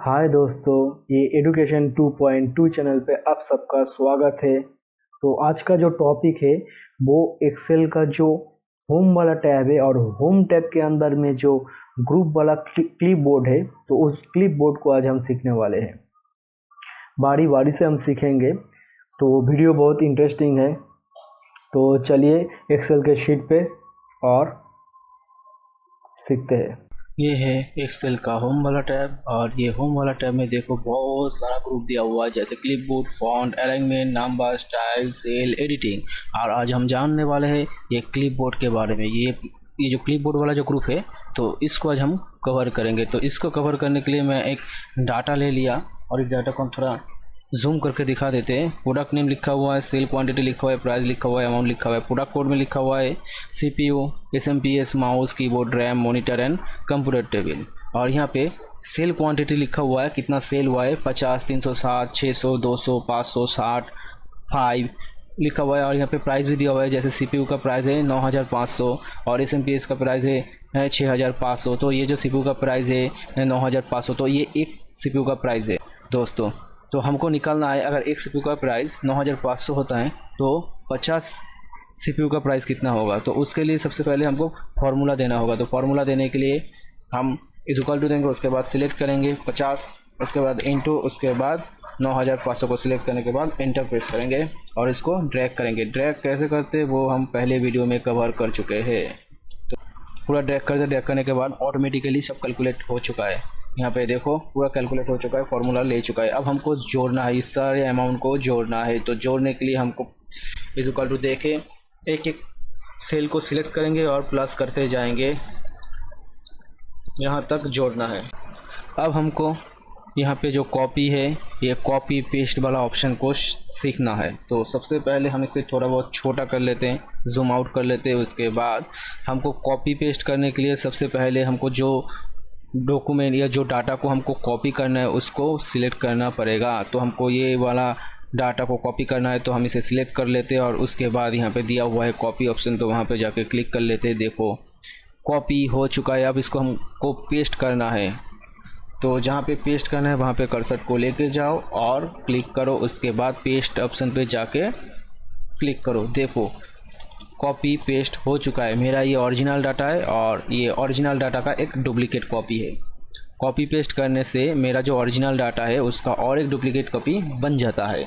हाय दोस्तों, ये education 2.2 channel पे आप सबका स्वागत है। तो आज का जो टॉपिक है वो एक्सेल का जो होम वाला टैब है और होम टैब के अंदर में जो ग्रुप वाला क्लिप बोर्ड है, तो उस क्लिप बोर्ड को आज हम सीखने वाले हैं। बारी बारी से हम सीखेंगे, तो वीडियो बहुत इंटरेस्टिंग है। तो चलिए एक्सेल के शीट पे और सीखते हैं। ये है एक्सेल का होम वाला टैब और ये होम वाला टैब में देखो बहुत सारा ग्रुप दिया हुआ है, जैसे clipboard, font, alignment, number, style, cell, editing. और आज हम जानने वाले हैं ये क्लिपबोर्ड के बारे में। ये जो क्लिपबोर्ड वाला जो ग्रुप है, तो इसको आज हम कवर करेंगे। तो इसको कवर करने के लिए मैं एक डाटा ले लिया और इस डाटा को हम थोड़ा जूम करके दिखा देते हैं। प्रोडक्ट नेम लिखा हुआ है, सेल क्वांटिटी लिखा हुआ है, प्राइस लिखा हुआ है, अमाउंट लिखा हुआ है। प्रोडक्ट कोड में लिखा हुआ है CPU, SMPS, mouse, keyboard, RAM, monitor and computer table. और यहाँ पे सेल क्वांटिटी लिखा हुआ है, कितना सेल हुआ है, 50, 360, 600, 200, 500, 60, 5 लिखा हुआ है। और यहाँ पे प्राइस भी दिया हुआ है, जैसे CPU का प्राइस है 9500 और SMPS का प्राइस है 6500। तो ये जो CPU का प्राइस है 9500, तो ये एक CPU का प्राइस है दोस्तों। तो हमको निकालना है, अगर एक CPU का प्राइस 9500 होता है तो 50 CPU का प्राइस कितना होगा। तो उसके लिए सबसे पहले हमको फार्मूला देना होगा। तो फार्मूला देने के लिए हम इक्वल टू देंगे, उसके बाद सिलेक्ट करेंगे 50, उसके बाद इंटू, उसके बाद 9500 को सिलेक्ट करने के बाद एंटर प्रेस करेंगे और इसको ड्रैग करेंगे। ड्रैग कैसे करते हैं वो हम पहले वीडियो में कवर कर चुके हैं। तो पूरा ड्रैग करने के बाद ऑटोमेटिकली सब कैलकुलेट हो चुका है। यहाँ पे देखो पूरा कैलकुलेट हो चुका है, फार्मूला ले चुका है। अब हमको जोड़ना है, इस सारे अमाउंट को जोड़ना है। तो जोड़ने के लिए हमको इक्वल टू देके एक एक सेल को सिलेक्ट करेंगे और प्लस करते जाएंगे, यहाँ तक जोड़ना है। अब हमको यहाँ पे जो कॉपी है, ये कॉपी पेस्ट वाला ऑप्शन को सीखना है। तो सबसे पहले हम इसे थोड़ा बहुत छोटा कर लेते हैं, जूम आउट कर लेते हैं। उसके बाद हमको कॉपी पेस्ट करने के लिए सबसे पहले हमको जो डॉक्यूमेंट या जो डाटा को हमको कॉपी करना है उसको सिलेक्ट करना पड़ेगा। तो हमको ये वाला डाटा को कॉपी करना है, तो हम इसे सिलेक्ट कर लेते हैं और उसके बाद यहाँ पे दिया हुआ है कॉपी ऑप्शन, तो वहाँ पे जाके क्लिक कर लेते हैं। देखो कॉपी हो चुका है। अब इसको हमको पेस्ट करना है, तो जहाँ पे पेस्ट करना है वहाँ पे कर्सर को लेके जाओ और क्लिक करो। उसके बाद पेस्ट ऑप्शन पे जाके क्लिक करो। देखो कॉपी पेस्ट हो चुका है। मेरा ये ओरिजिनल डाटा है और ये ओरिजिनल डाटा का एक डुप्लीकेट कॉपी है। कॉपी पेस्ट करने से मेरा जो ओरिजिनल डाटा है उसका और एक डुप्लीकेट कॉपी बन जाता है।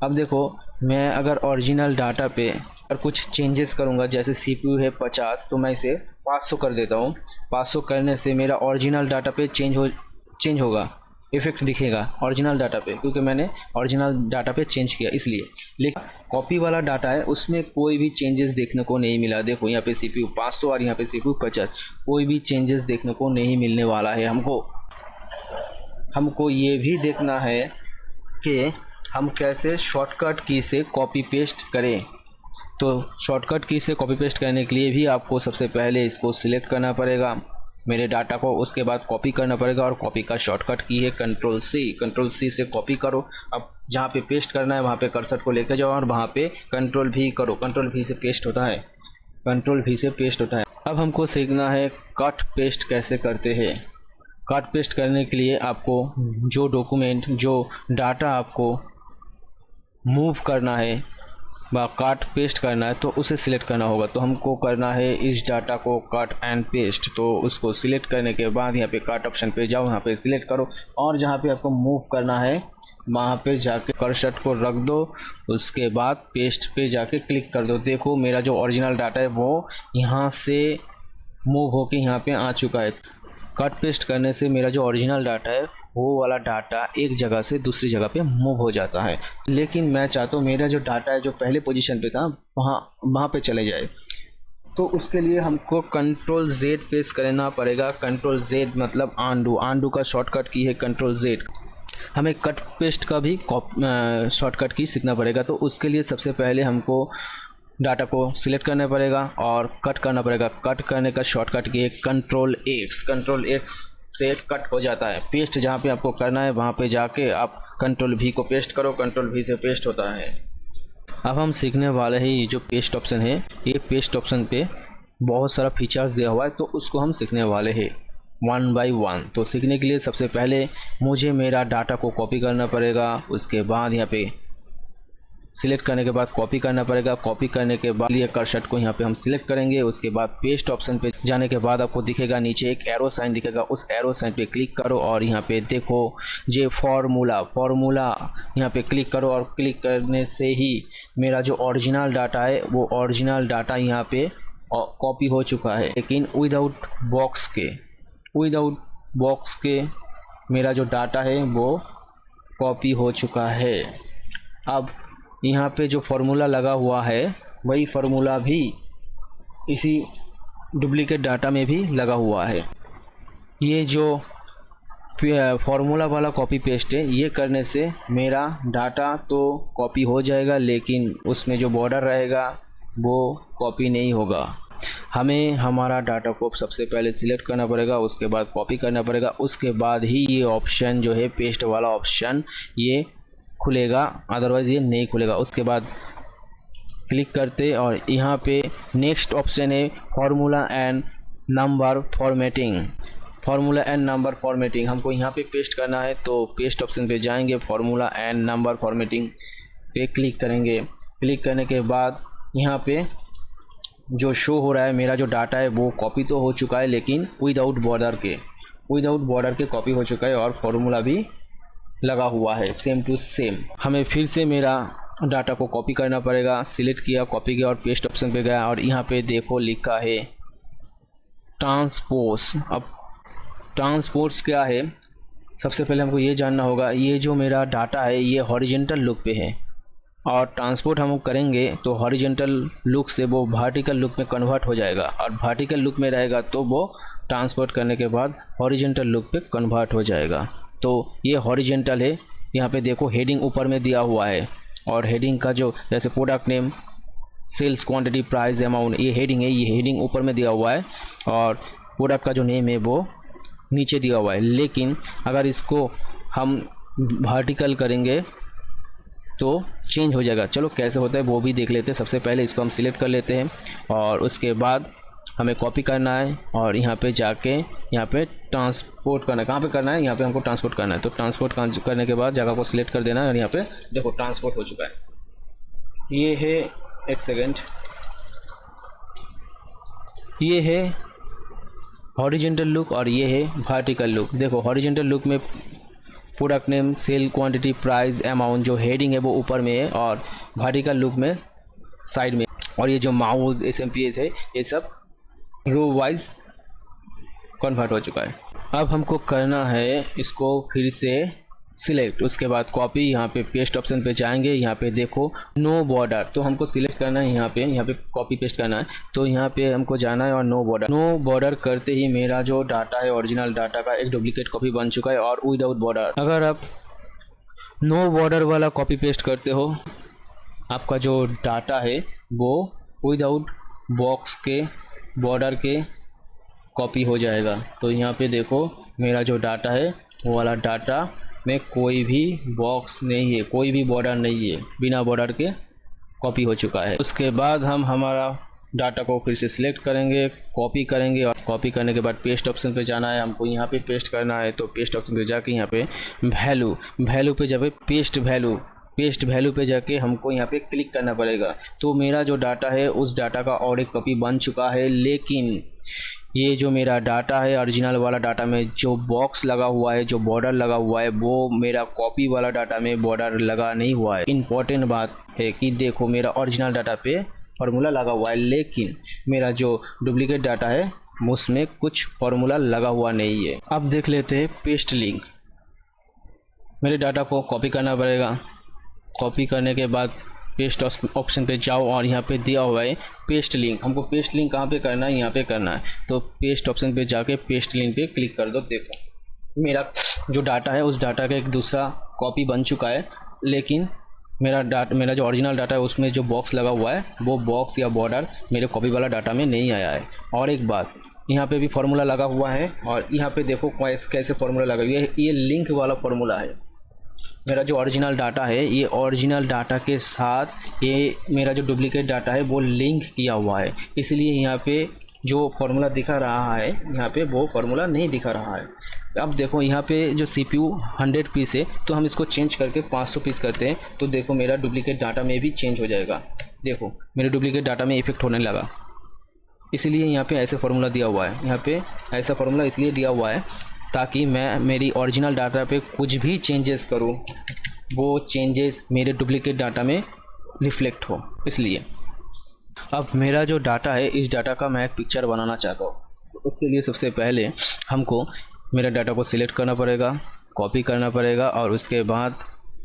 अब देखो मैं अगर ओरिजिनल डाटा पे अगर कुछ चेंजेस करूँगा, जैसे CPU है 50, तो मैं इसे 500 कर देता हूँ। 500 करने से मेरा ओरिजिनल डाटा पे चेंज होगा, इफेक्ट दिखेगा ओरिजिनल डाटा पे, क्योंकि मैंने ओरिजिनल डाटा पे चेंज किया इसलिए। लेकिन कॉपी वाला डाटा है उसमें कोई भी चेंजेस देखने को नहीं मिला। देखो यहाँ पे CPU 500 और यहाँ पे CPU 50, कोई भी चेंजेस देखने को नहीं मिलने वाला है। हमको ये भी देखना है कि हम कैसे शॉर्टकट की से कॉपी पेस्ट करें। तो शॉर्टकट की से कॉपी पेस्ट करने के लिए भी आपको सबसे पहले इसको सिलेक्ट करना पड़ेगा, मेरे डाटा को, उसके बाद कॉपी करना पड़ेगा। और कॉपी का शॉर्टकट की है कंट्रोल सी से कॉपी करो। अब जहाँ पे पेस्ट करना है वहाँ पे कर्सर को लेकर जाओ और वहाँ पे कंट्रोल V करो। कंट्रोल V से पेस्ट होता है, कंट्रोल V से पेस्ट होता है। अब हमको सीखना है कट पेस्ट कैसे करते हैं। कट पेस्ट करने के लिए आपको जो डॉक्यूमेंट, जो डाटा आपको मूव करना है व कट पेस्ट करना है, तो उसे सिलेक्ट करना होगा। तो हमको करना है इस डाटा को कट एंड पेस्ट। तो उसको सिलेक्ट करने के बाद यहाँ पे कट ऑप्शन पे जाओ, यहाँ पे सिलेक्ट करो और जहाँ पे आपको मूव करना है वहाँ पे जाके कर्सर को रख दो। उसके बाद पेस्ट पे जाके क्लिक कर दो। देखो मेरा जो ओरिजिनल डाटा है वो यहाँ से मूव होके यहाँ पे आ चुका है। कट पेस्ट करने से मेरा जो ओरिजिनल डाटा है वो वाला डाटा एक जगह से दूसरी जगह पे मूव हो जाता है। लेकिन मैं चाहता हूँ मेरा जो डाटा है जो पहले पोजीशन पे था वहाँ पे चले जाए। तो उसके लिए हमको कंट्रोल Z प्रेस करना पड़ेगा। कंट्रोल Z मतलब आंडू का शॉर्टकट की है कंट्रोल Z। हमें कट पेस्ट का भी शॉर्टकट की सीखना पड़ेगा। तो उसके लिए सबसे पहले हमको डाटा को सिलेक्ट करना पड़ेगा और कट करना पड़ेगा। कट करने का शॉर्टकट की है कंट्रोल X से कट हो जाता है। पेस्ट जहाँ पे आपको करना है वहाँ पे जाके आप कंट्रोल V को पेस्ट करो, कंट्रोल V से पेस्ट होता है। अब हम सीखने वाले हैं ये जो पेस्ट ऑप्शन है, ये पेस्ट ऑप्शन पे बहुत सारा फीचर्स दिया हुआ है, तो उसको हम सीखने वाले हैं 1 by 1। तो सीखने के लिए सबसे पहले मुझे मेरा डाटा को कॉपी करना पड़ेगा। उसके बाद यहाँ पे सिलेक्ट करने के बाद कॉपी करना पड़ेगा। कॉपी करने के बाद ये कर्सर को यहाँ पे हम सिलेक्ट करेंगे। उसके बाद पेस्ट ऑप्शन पे जाने के बाद आपको दिखेगा नीचे एक एरो साइन दिखेगा, उस एरो साइन पे क्लिक करो और यहाँ पे देखो ये फॉर्मूला यहाँ पे क्लिक करो। और क्लिक करने से ही मेरा जो ओरिजिनल डाटा है वो ओरिजिनल डाटा यहाँ पे कॉपी हो चुका है, लेकिन विदाउट बॉक्स के मेरा जो डाटा है वो कॉपी हो चुका है। अब यहाँ पे जो फार्मूला लगा हुआ है वही फार्मूला भी इसी डुप्लीकेट डाटा में भी लगा हुआ है। ये जो फार्मूला वाला कॉपी पेस्ट है, ये करने से मेरा डाटा तो कॉपी हो जाएगा, लेकिन उसमें जो बॉर्डर रहेगा वो कॉपी नहीं होगा। हमें हमारा डाटा को सबसे पहले सिलेक्ट करना पड़ेगा, उसके बाद कॉपी करना पड़ेगा, उसके बाद ही ये ऑप्शन जो है पेस्ट वाला ऑप्शन ये खुलेगा, अदरवाइज़ ये नहीं खुलेगा। उसके बाद क्लिक करते और यहाँ पे नेक्स्ट ऑप्शन है फार्मूला एंड नंबर फॉर्मेटिंग। हमको यहाँ पे पेस्ट करना है, तो पेस्ट ऑप्शन पे जाएंगे, फार्मूला एंड नंबर फॉर्मेटिंग पे क्लिक करेंगे। क्लिक करने के बाद यहाँ पे जो शो हो रहा है मेरा जो डाटा है वो कॉपी तो हो चुका है, लेकिन विदाउट बॉर्डर के कॉपी हो चुका है और फार्मूला भी लगा हुआ है सेम टू सेम। हमें फिर से मेरा डाटा को कॉपी करना पड़ेगा। सिलेक्ट किया, कॉपी किया और पेस्ट ऑप्शन पे गया और यहाँ पे देखो लिखा है ट्रांसपोज। अब ट्रांसपोज क्या है, सबसे पहले हमको ये जानना होगा। ये जो मेरा डाटा है ये हॉरिजॉन्टल लुक पे है और ट्रांसपोर्ट हम करेंगे तो हॉरिजॉन्टल लुक से वो वर्टिकल लुक में कन्वर्ट हो जाएगा, और वर्टिकल लुक में रहेगा तो वो ट्रांसपोर्ट करने के बाद हॉरिजॉन्टल लुक पे कन्वर्ट हो जाएगा। तो ये हॉरिजॉन्टल है। यहाँ पे देखो हेडिंग ऊपर में दिया हुआ है और हेडिंग का जो जैसे product name, sales quantity, price, amount, ये हेडिंग है, ये हेडिंग ऊपर में दिया हुआ है और प्रोडक्ट का जो नेम है वो नीचे दिया हुआ है। लेकिन अगर इसको हम वर्टिकल करेंगे तो चेंज हो जाएगा। चलो कैसे होता है वो भी देख लेते हैं। सबसे पहले इसको हम सिलेक्ट कर लेते हैं और उसके बाद हमें कॉपी करना है और यहाँ पे जाके यहाँ पे ट्रांसपोर्ट करना है। कहाँ पे करना है, यहाँ पे हमको ट्रांसपोर्ट करना है। तो ट्रांसपोर्ट करने के बाद जगह को सिलेक्ट कर देना है और यहाँ पे देखो ट्रांसपोर्ट हो चुका है। ये है, एक सेकेंड, ये है हॉरिजॉन्टल लुक और ये है वर्टिकल लुक। देखो हॉरिजॉन्टल लुक में product name, sale quantity, price, amount जो हेडिंग है वो ऊपर में है और वर्टिकल लुक में साइड में, और ये जो माउस, SMPS है, ये सब रो वाइज कन्वर्ट हो चुका है। अब हमको करना है इसको फिर से सिलेक्ट, उसके बाद कॉपी, यहाँ पे पेस्ट ऑप्शन पे जाएंगे। यहाँ पे देखो नो बॉर्डर, तो हमको सिलेक्ट करना है, यहाँ पे कॉपी पेस्ट करना है, तो यहाँ पे हमको जाना है और नो बॉर्डर करते ही मेरा जो डाटा है ओरिजिनल डाटा का एक डुप्लीकेट कॉपी बन चुका है और विदाउट बॉर्डर। अगर आप नो बॉर्डर वाला कॉपी पेस्ट करते हो, आपका जो डाटा है वो विदाउट बॉक्स के, बॉर्डर के कॉपी हो जाएगा। तो यहाँ पे देखो मेरा जो डाटा है वो वाला डाटा में कोई भी बॉक्स नहीं है, कोई भी बॉर्डर नहीं है, बिना बॉर्डर के कॉपी हो चुका है। उसके बाद हम हमारा डाटा को फिर से सिलेक्ट करेंगे, कॉपी करेंगे और कॉपी करने के बाद पेस्ट ऑप्शन पे जाना है। हमको यहाँ पे पेस्ट करना है, तो पेस्ट ऑप्शन पे जाके यहाँ पे वैल्यू पे जाके पेस्ट वैल्यू पे जाके हमको यहाँ पे क्लिक करना पड़ेगा। तो मेरा जो डाटा है उस डाटा का और एक कॉपी बन चुका है, लेकिन ये जो मेरा डाटा है ओरिजिनल वाला डाटा में जो बॉक्स लगा हुआ है, जो बॉर्डर लगा हुआ है, वो मेरा कॉपी वाला डाटा में बॉर्डर लगा नहीं हुआ है। इम्पॉर्टेंट बात है कि देखो मेरा ओरिजिनल डाटा पे फार्मूला लगा हुआ है, लेकिन मेरा जो डुप्लीकेट डाटा है उसमें कुछ फार्मूला लगा हुआ नहीं है। अब देख लेते हैं पेस्ट लिंक। मेरे डाटा को कॉपी करना पड़ेगा। कॉपी करने के बाद पेस्ट ऑप्शन पे जाओ और यहाँ पे दिया हुआ है पेस्ट लिंक। हमको पेस्ट लिंक कहाँ पे करना है, यहाँ पे करना है। तो पेस्ट ऑप्शन पे जाके पेस्ट लिंक पे क्लिक कर दो। देखो मेरा जो डाटा है उस डाटा का एक दूसरा कॉपी बन चुका है, लेकिन मेरा जो ओरिजिनल डाटा है उसमें जो बॉक्स लगा हुआ है वो बॉक्स या बॉर्डर मेरे कॉपी वाला डाटा में नहीं आया है। और एक बात, यहाँ पे भी फार्मूला लगा हुआ है और यहाँ पे देखो कैसे फार्मूला लगा हुआ है। ये लिंक वाला फार्मूला है। मेरा जो ओरिजिनल डाटा है, ये ओरिजिनल डाटा के साथ ये मेरा जो डुप्लीकेट डाटा है वो लिंक किया हुआ है, इसलिए यहाँ पे जो फार्मूला दिखा रहा है यहाँ पे वो फार्मूला नहीं दिखा रहा है। अब देखो यहाँ पे जो CPU 100 पीस है तो हम इसको चेंज करके 500 पीस करते हैं तो देखो मेरा डुप्लीकेट डाटा में भी चेंज हो जाएगा। देखो मेरे डुप्लीकेट डाटा में इफेक्ट होने लगा, इसलिए यहाँ पे ऐसे फार्मूला दिया हुआ है। यहाँ पे ऐसा फार्मूला इसलिए दिया हुआ है ताकि मैं मेरी ओरिजिनल डाटा पे कुछ भी चेंजेस करूँ वो चेंजेस मेरे डुप्लीकेट डाटा में रिफ्लेक्ट हो, इसलिए। अब मेरा जो डाटा है इस डाटा का मैं एक पिक्चर बनाना चाहता हूँ, तो उसके लिए सबसे पहले हमको मेरा डाटा को सिलेक्ट करना पड़ेगा, कॉपी करना पड़ेगा और उसके बाद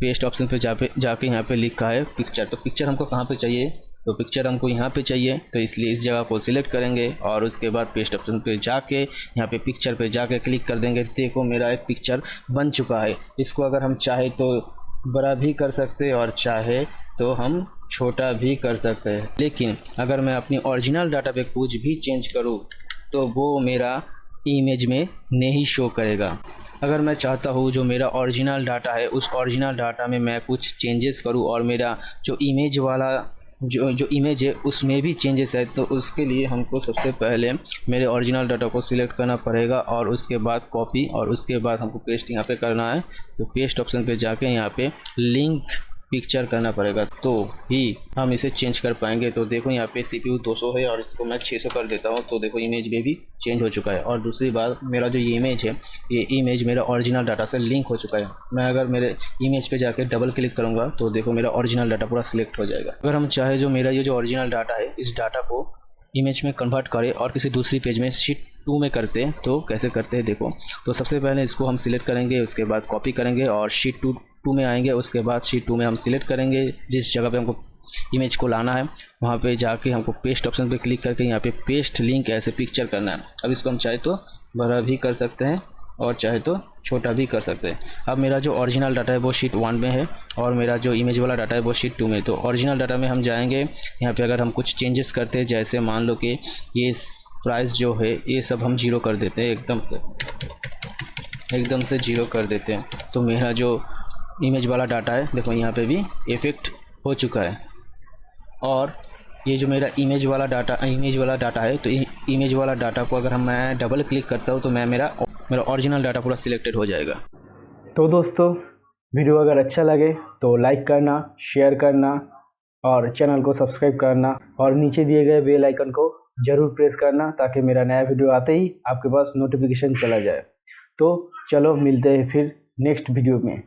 पेस्ट ऑप्शन पे जाके यहाँ पे लिखा है पिक्चर। तो पिक्चर हमको कहाँ पे चाहिए, तो पिक्चर हमको यहाँ पे चाहिए, तो इसलिए इस जगह को सिलेक्ट करेंगे और उसके बाद पेस्ट ऑप्शन पे जाके यहाँ पे पिक्चर पे जाके क्लिक कर देंगे। देखो मेरा एक पिक्चर बन चुका है। इसको अगर हम चाहे तो बड़ा भी कर सकते हैं और चाहे तो हम छोटा भी कर सकते हैं, लेकिन अगर मैं अपनी ओरिजिनल डाटा पे कुछ भी चेंज करूँ तो वो मेरा इमेज में नहीं शो करेगा। अगर मैं चाहता हूँ जो मेरा ओरिजिनल डाटा है उस ओरिजिनल डाटा में मैं कुछ चेंजेस करूँ और मेरा जो इमेज वाला जो इमेज है उसमें भी चेंजेस है, तो उसके लिए हमको सबसे पहले मेरे ओरिजिनल डाटा को सिलेक्ट करना पड़ेगा और उसके बाद कॉपी और उसके बाद हमको पेस्ट यहाँ पे करना है। तो पेस्ट ऑप्शन पे जाके यहाँ पे लिंक पिक्चर करना पड़ेगा तो ही हम इसे चेंज कर पाएंगे। तो देखो यहाँ पे CPU 200 है और इसको मैं 600 कर देता हूँ, तो देखो इमेज में भी चेंज हो चुका है। और दूसरी बात, मेरा जो ये इमेज है ये इमेज मेरा ओरिजिनल डाटा से लिंक हो चुका है। मैं अगर मेरे इमेज पे जाके डबल क्लिक करूँगा तो देखो मेरा ओरिजिनल डाटा पूरा सिलेक्ट हो जाएगा। अगर हम चाहे जो मेरा ये जो ओरिजिनल डाटा है इस डाटा को इमेज में कन्वर्ट करें और किसी दूसरी पेज में शीट 2 में करते हैं तो कैसे करते हैं देखो। तो सबसे पहले इसको हम सिलेक्ट करेंगे, उसके बाद कॉपी करेंगे और शीट 2 में आएंगे। उसके बाद शीट 2 में हम सिलेक्ट करेंगे जिस जगह पे हमको इमेज को लाना है, वहाँ पे जाके हमको पेस्ट ऑप्शन पे क्लिक करके यहाँ पे पेस्ट लिंक ऐसे पिक्चर करना है। अब इसको हम चाहे तो बड़ा भी कर सकते हैं और चाहे तो छोटा भी कर सकते हैं। अब मेरा जो ओरिजिनल डाटा है वो शीट 1 में है और मेरा जो इमेज वाला डाटा है वो शीट 2 में। तो ओरिजिनल डाटा में हम जाएंगे, यहाँ पे अगर हम कुछ चेंजेस करते हैं जैसे मान लो कि ये प्राइस जो है ये सब हम 0 कर देते हैं, एकदम से 0 कर देते हैं। तो मेरा जो इमेज वाला डाटा है देखो यहाँ पे भी इफेक्ट हो चुका है। और ये जो मेरा इमेज वाला डाटा है तो इमेज वाला डाटा को अगर मैं डबल क्लिक करता हूँ तो मेरा ओरिजिनल डाटा पूरा सिलेक्टेड हो जाएगा। तो दोस्तों वीडियो अगर अच्छा लगे तो लाइक करना, शेयर करना और चैनल को सब्सक्राइब करना और नीचे दिए गए बेल आइकन को ज़रूर प्रेस करना ताकि मेरा नया वीडियो आते ही आपके पास नोटिफिकेशन चला जाए। तो चलो मिलते हैं फिर नेक्स्ट वीडियो में।